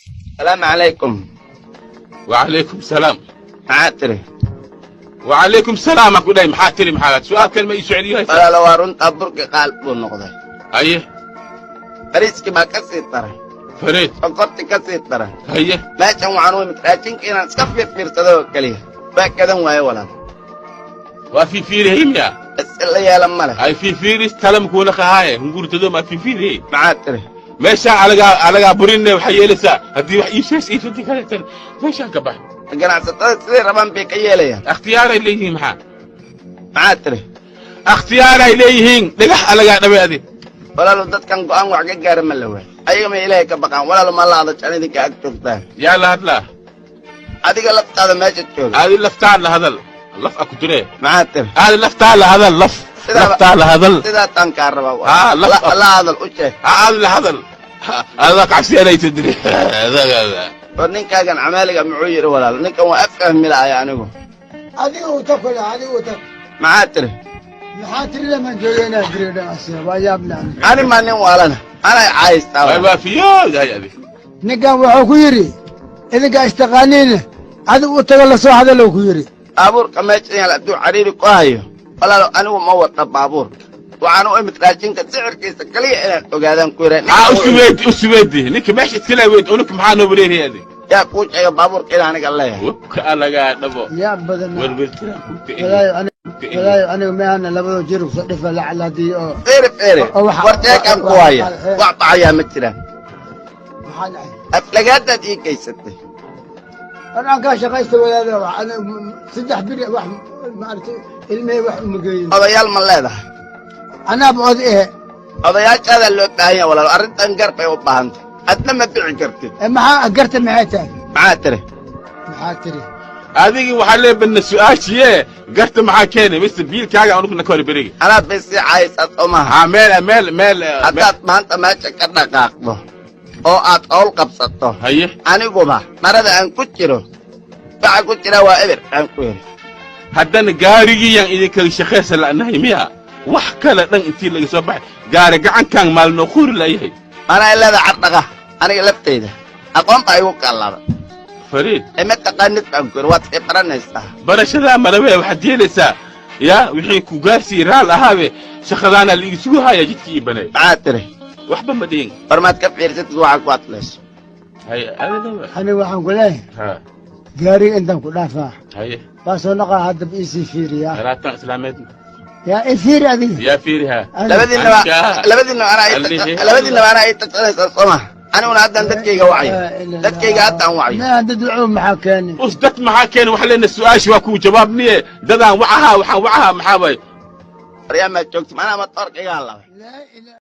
السلام عليكم. وعليكم السلام. معاتري. وعليكم السلام. اقول لي محاتري محات سؤال كلمه يسعدني هاي ولا لو ارنت ابرك قلب النقطه ايه فريسك ما كسيت ترى فريد فقرت كسيت ترى ايه لا كان وعنو متراجين كنا نسكفي فرصدو كليه باكدن واي ولا وفي فيري يا بس اللي يا لما له اي في فيري كلام كونا هاي نقول تدو ما في فيري معاتري ماشي على برين وحيلسا هدي wax ii shees ii fidi kaleetan meesha ka bax ganacsatada sidii rabaan bay ka yeelayaan اختيار ay leeyihiin maxaa معاتري اختيار ay leeyihiin dhagax alaga dhabeedi walaalo dadkan go'aan wax ka gaar ma lawa ayaga ma ilaahay ka baqaan walaalo ma laada janidinka ag joogtaan yaa la hadla adiga laftaada meesha joog aadi laftaan la hadal laf aku diree معاتري aadi laftaan la hadal laftaan la hadal sidaa tan ka rabaa la hadal u jeed aadi la hadal هذا قعسي أنا تدري هذا ninkaagan camaaliga muxuu yiri walaal ninkan waa afahmi laaya anigu adiga uu takol adiga uu tak maxaa tiri maxaa tiri lama joogayna direedan asiya waa yaabna ani ma nin walana ana caayistaa waa fiyo yaadi ninkan wuxuu ku yiri idinka istaqaaniina adiga uu tago la soo hadalo ku yiri baabuurka meesha yaal aduu cariiri ku hayo walaal anigu ma wada baabuur waxaan u imid raajinka sicirkiisa kaliya inaan ogaadaan ku yireen usweedi ninka meesha iskala weyd unka maxaa noo wareeriyay adi yaa ku jeega baabuurka ilaa aniga leeyahay wabka alaga dhabo yaa badan warbiltira walaayo aniga ma ana labado jir soo dhifa lacala hadii oo feere warteekan ku haya wax bacaya ma jiraan maxaa dhacay aflagaadaad ii geysatay أنا كاش قيست ولا لا أنا سدح بني واحد ما أعرف المي واحد مجيء odayaal ma leedahay أنا بعد إيه odayaashaada loo baahan yahay walaal arrintan gar bay u baahantay adna ma dhici kartid ما أقرت معيتها maxaa tiri محاتري adigi waxa leebna su'aashiye garta maxaa keenay mr biilkaaga aanu kuna kor berigi anaad bay sii caayisad umaha meel haddaad maanta meesha ka dhaqaaqdo oo aad owl qabsato haye aniguba marada aan ku jiro waxa ku jira waa eber aan ku yiri haddana gaarigiyan idinka shaqeysa la'nahay miya wax kale dhan intii laga soo baxay gaari gacankan maalno khuri layahay ana ilada cadhaqa aniga laftayda aqoon baa igu kallada fariid ima taqaanid baan ku yiri waad i baranaysaa barashada marawe waxaad yeelaysaa ya wixii ku gaarsiin raal ahaabe shaqadaana la isugu haya jidkii banay maxaa tiri waxba ma dhihin barmaad ka fiirsatid waxa ku adlayso haye أنا وحن قليه ha قاري أنت كلها haye بس نقع هذا بإيسي فيري يا salaatan islaameed يا إيسير هذه yaa fiiriha labadiinna ana ay tagsanaysaa soma aniguna haddaan dadkayga wacyo dadkayga haddaan wacyo ما تدعو محاكاني us dad maxaa keenay waxa leena su'aashi waa ku jawaabniye dadaan wacaha waxaan wacaha maxaa way waryaa maad joogti manaa ma toorkayga halabay